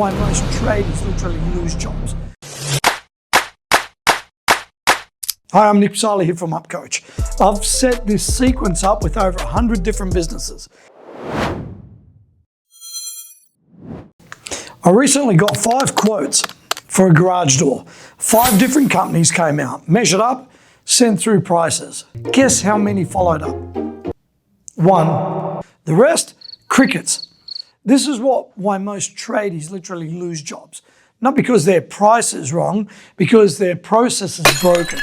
why most tradies literally lose jobs. Hi, I'm Nick Sala here from UpCoach. I've set this sequence up with over 100 different businesses. I recently got 5 quotes for a garage door. 5 different companies came out, measured up, sent through prices. Guess how many followed up? 1. The rest, crickets. This is why most tradies literally lose jobs. Not because their price is wrong, because their process is broken.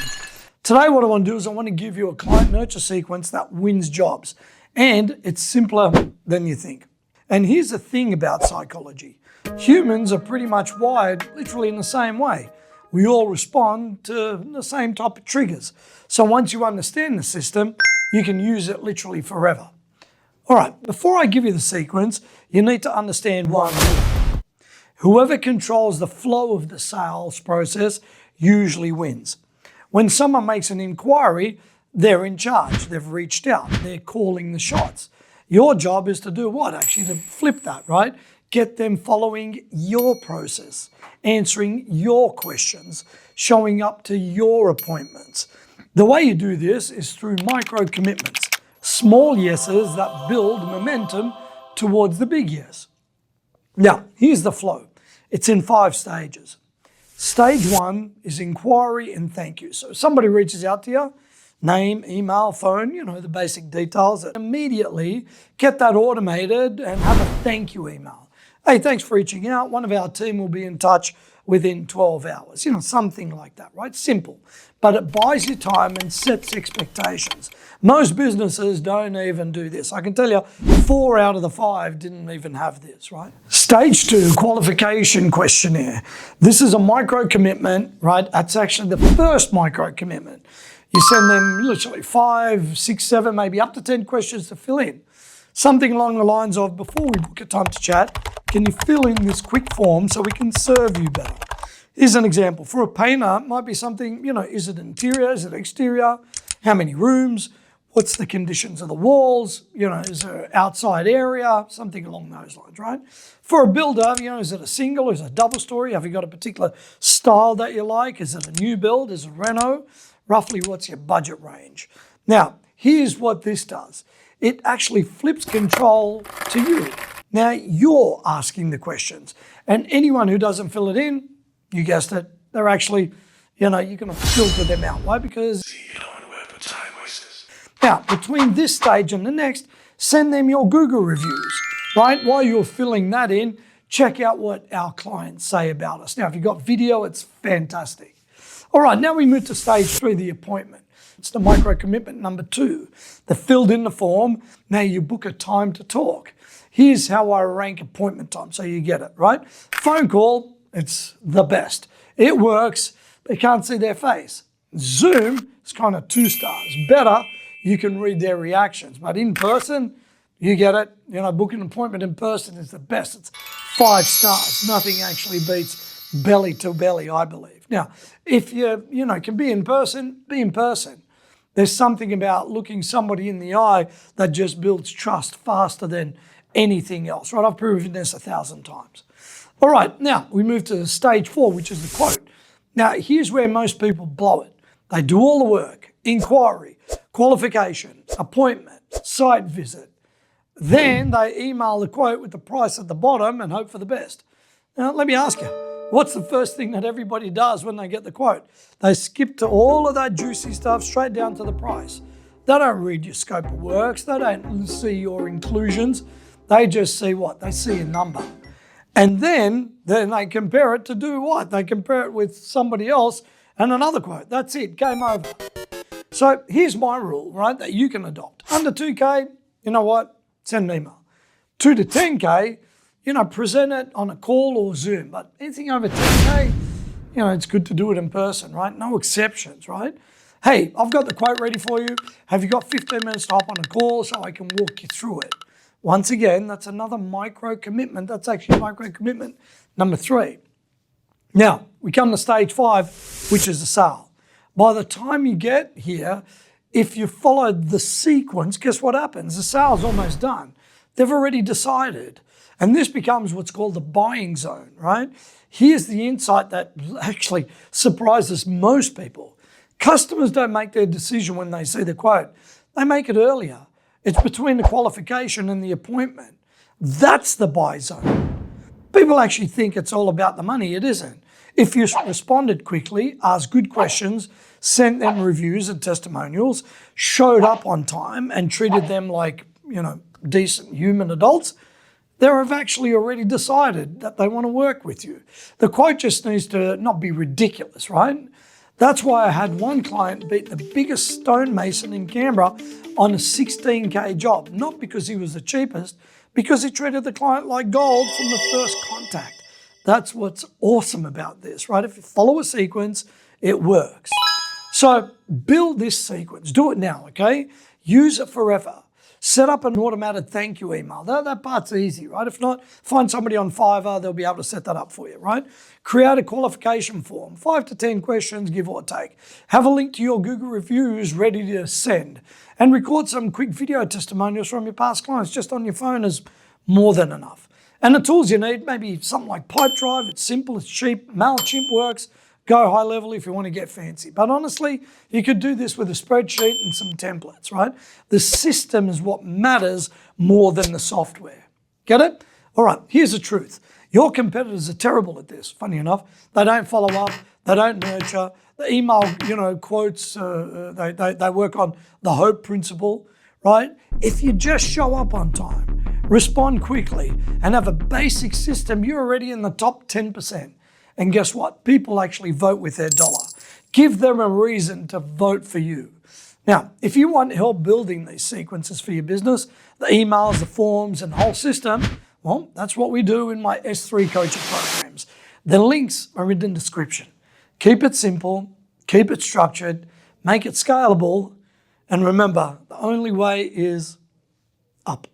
Today what I want to do is I want to give you a client nurture sequence that wins jobs. And it's simpler than you think. And here's the thing about psychology. Humans are pretty much wired literally in the same way. We all respond to the same type of triggers. So once you understand the system, you can use it literally forever. All right, before I give you the sequence, you need to understand one rule. Whoever controls the flow of the sales process usually wins. When someone makes an inquiry, they're in charge. They've reached out. They're calling the shots. Your job is to do what? Actually to flip that, right? Get them following your process, answering your questions, showing up to your appointments. The way you do this is through micro commitments, small yeses that build momentum towards the big yes. Now, here's the flow. It's in 5 stages. Stage 1 is inquiry and thank you. So somebody reaches out to you, name, email, phone, the basic details. Immediately get that automated and have a thank you email. Hey, thanks for reaching out. One of our team will be in touch within 12 hours. Something like that, right? Simple. But it buys you time and sets expectations. Most businesses don't even do this. I can tell you 4 out of the 5 didn't even have this, right? Stage 2, qualification questionnaire. This is a micro commitment, right? That's actually the first micro commitment. You send them literally 5, 6, 7, maybe up to 10 questions to fill in. Something along the lines of, before we book a time to chat, can you fill in this quick form so we can serve you better? Here's an example. For a painter, it might be something, is it interior, is it exterior? How many rooms? What's the conditions of the walls? Is there an outside area? Something along those lines, right? For a builder, is it a single, is it a double story? Have you got a particular style that you like? Is it a new build? Is it reno? Roughly, what's your budget range? Now, here's what this does. It actually flips control to you. Now you're asking the questions, and anyone who doesn't fill it in, you guessed it, they're actually, you're going to filter them out. Why? Because you don't want to work with time wasters. Now, between this stage and the next, send them your Google reviews, right? While you're filling that in, check out what our clients say about us. Now, if you've got video, it's fantastic. All right, now we move to stage 3, the appointment. It's the micro commitment number 2. They filled in the form. Now you book a time to talk. Here's how I rank appointment time, so you get it, right? Phone call, it's the best. It works, they can't see their face. Zoom is kind of 2 stars. Better, you can read their reactions. But in person, you get it. Booking an appointment in person is the best. It's 5 stars. Nothing actually beats belly to belly, I believe. Now, if you can be in person, be in person. There's something about looking somebody in the eye that just builds trust faster than anything else, right? I've proven this 1,000 times. All right, now we move to stage 4, which is the quote. Now, here's where most people blow it. They do all the work, inquiry, qualification, appointment, site visit. Then they email the quote with the price at the bottom and hope for the best. Now, let me ask you, what's the first thing that everybody does when they get the quote? They skip to all of that juicy stuff straight down to the price. They don't read your scope of works. They don't see your inclusions. They just see what? They see a number. And then they compare it to do what? They compare it with somebody else and another quote. That's it, game over. So here's my rule, right, that you can adopt. Under 2K, you know what? Send an email. 2 to 10K, present it on a call or Zoom. But anything over 10K, it's good to do it in person, right? No exceptions, right? Hey, I've got the quote ready for you. Have you got 15 minutes to hop on a call so I can walk you through it? Once again, that's another micro commitment. That's actually micro commitment number 3. Now, we come to stage 5, which is the sale. By the time you get here, if you followed the sequence, guess what happens? The sale's almost done. They've already decided. And this becomes what's called the buying zone, right? Here's the insight that actually surprises most people. Customers don't make their decision when they see the quote. They make it earlier. It's between the qualification and the appointment. That's the buy zone. People actually think it's all about the money. It isn't. If you responded quickly, asked good questions, sent them reviews and testimonials, showed up on time and treated them like, decent human adults, they have actually already decided that they want to work with you. The quote just needs to not be ridiculous, right? That's why I had one client beat the biggest stonemason in Canberra on a 16K job, not because he was the cheapest, because he treated the client like gold from the first contact. That's what's awesome about this, right? If you follow a sequence, it works. So build this sequence. Do it now, okay? Use it forever. Set up an automated thank you email. That part's easy, right? If not, find somebody on Fiverr, they'll be able to set that up for you, right? Create a qualification form, 5 to 10 questions, give or take. Have a link to your Google reviews ready to send. And record some quick video testimonials from your past clients just on your phone is more than enough. And the tools you need, maybe something like Pipedrive. It's simple, it's cheap. MailChimp works. Go high level if you want to get fancy. But honestly, you could do this with a spreadsheet and some templates, right? The system is what matters more than the software. Get it? All right, here's the truth. Your competitors are terrible at this, funny enough. They don't follow up. They don't nurture. The email, quotes, they work on the hope principle, right? If you just show up on time, respond quickly, and have a basic system, you're already in the top 10%. And guess what? People actually vote with their dollar. Give them a reason to vote for you. Now, if you want help building these sequences for your business, the emails, the forms, and the whole system, well, that's what we do in my S3 coaching programs. The links are in the description. Keep it simple, keep it structured, make it scalable, and remember, the only way is up.